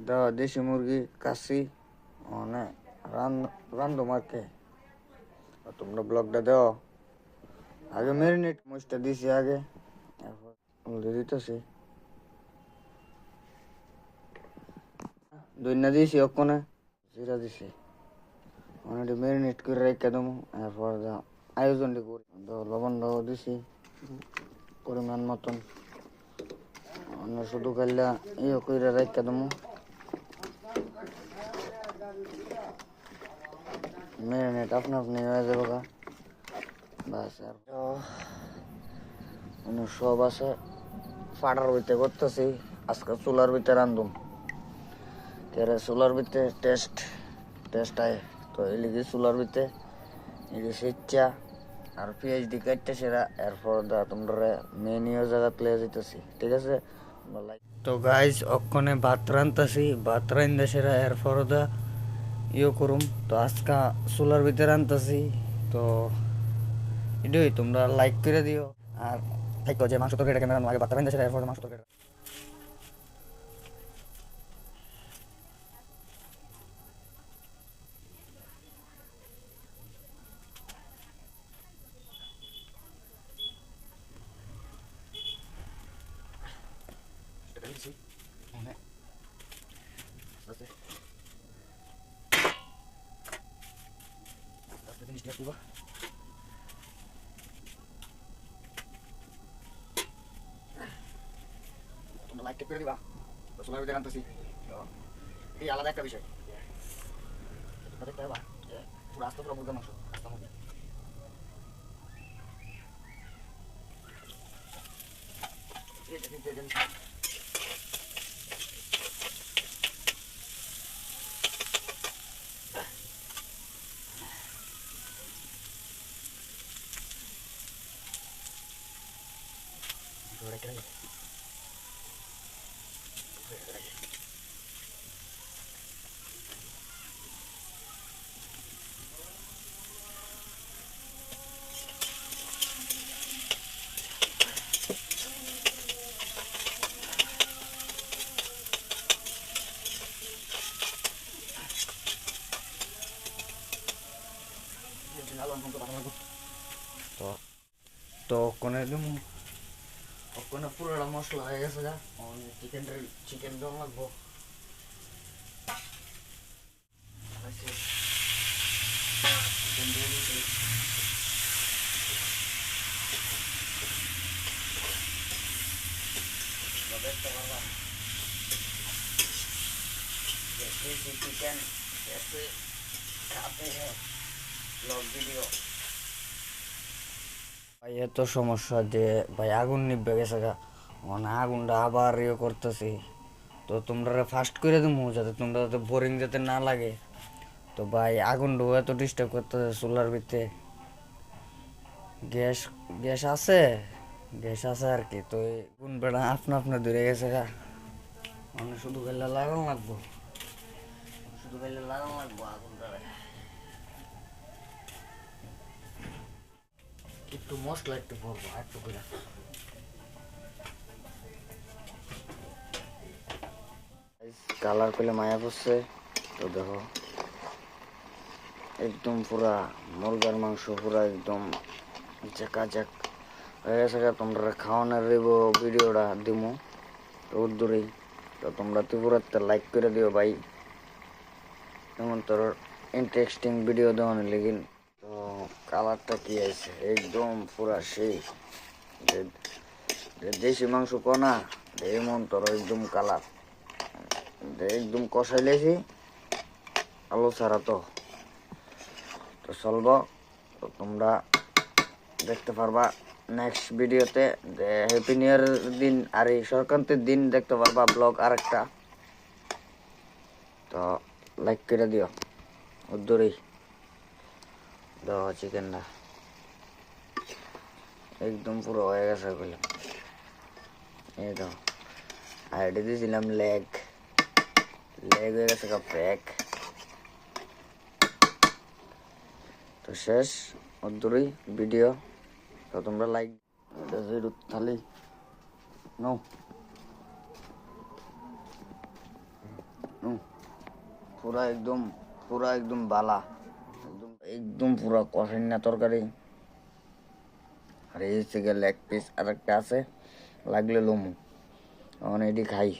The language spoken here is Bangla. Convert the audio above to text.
দেওয়া দেশি মুরগি কাশি মানে রান্ধুম আর কি। তোমরা ব্লগটা দেও আগে ম্যারিনেট মরিচটা দিছি আগে, এরপর হলদি দিতেছি, দইনা দিয়েছি ওখানে, জিরা দিছি, অনেকটা ম্যারিনেট করে রেখে দেবো। এরপর আয়োজনটি করি, লবণটাও দিছি পরিমাণ মতন, অন্য শুধু খাইলা করে রেখে দেবো। ম্যারিনেট আপনা আপনি হয়ে যাবে গা, বাস। আর সব আছে ফাটার ভিতরে করতেছি, আজকে চুলার ভিতরে রান্ধুম, চুলার ভিতরে টেস্ট আয়। তো এলিগে চুলার ভিতরে এদিকে সেচ্চা আর পেঁয়াজ দিয়ে কাটতে সেরা, এরপর তোমরা মেনিও জায়গা প্লে যেতেছি, ঠিক আছে। তো গাইজ অক্ষণে ভাত রান্ধতেছি, ভাত রান্ধতে সেরা এরপর করুম। তো আজকা চুলার ভিতরে রান্ধতেছি, তো এটাই তোমরা লাইক করে দিও। আর দেখো যে মাংস তরকারিটা কেন আগে ভাত রান্ধতে সেরা এরপর মাংস তরকারি। তোমরা লাইক করে দিবা, চুলার ভিতরে রান্ধতেছি, এই আলাদা একটা বিষয় দেখতে পাবা। পুরো আস্তে পুরো মুরগা মাংস আস্তে মুরগি তো তো ওখানে ওখানে পুরোটা মশলা হয়ে গেছে যা, চিকেন দম লাগবো। চিকেন দিয়ে দিচ্ছি, দেখতে পারলাম চিকেন कैसे खाते हैं ব্লগ ভিডিও। ভাই এত সমস্যা যে ভাই আগুন নিভে গেছে গা, মানে আগুনটা আবার করতেছি। তো তোমরা ফাস্ট করে দেবো যাতে তোমরা যাতে বোরিং যাতে না লাগে। তো ভাই আগুনটা এত ডিস্টার্ব করতেছে চুলার ভিতরে। গ্যাস গ্যাস আছে গ্যাস আছে আর কি। তো আগুন বেড়া আপনা ধরে গেছে গা, মানে শুধু গেলে লাগানো লাগবো, আগুনটা। একটু মশলা একটু পড়বো একটু করে, কালার পেলে মায়া পড়ছে। তো দেখো একদম পুরা মুরগার মাংস পুরা একদম ঝাঁকাঝাক হয়ে গেছে। তোমরা খাওয়ানোর ভিডিওটা দিমু রোদ দূরেই। তো তোমরা ত্রিপুরাতে লাইক করে দিও ভাই, যেমন তোর ইন্টারেস্টিং ভিডিও দেওয়ার লেগিন। তো কালারটা কি আছে একদম পুরা সেই দেশি মাংস কোনা এমন তোর একদম কালার একদম কষাই লেছি আলু ছাড়া। তো চলবো, তো তোমরা দেখতে পারবা নেক্সট ভিডিওতে হ্যাপি নিউ ইয়ার দিন আর এই সংক্রান্তির দিন দেখতে পারবা ব্লগ আরেকটা। তো লাইক করে দিও, উদ্দুরেই দাও চিকেনটা একদম পুরো হয়ে গেছে বললাম। এই দাও আর এটা দিয়েছিলাম লেগ হয়ে গেছে প্যাক। তো শেষ উদ্দুরেই ভিডিও। তো তোমরা লাইক থালি নো পুরা একদম বালা, একদম একদম পুরা কষাই না তরকারি। আর এই হচ্ছে লেগ পিস আর একটা আছে, লাগলে লমু, এখন এটি খাই।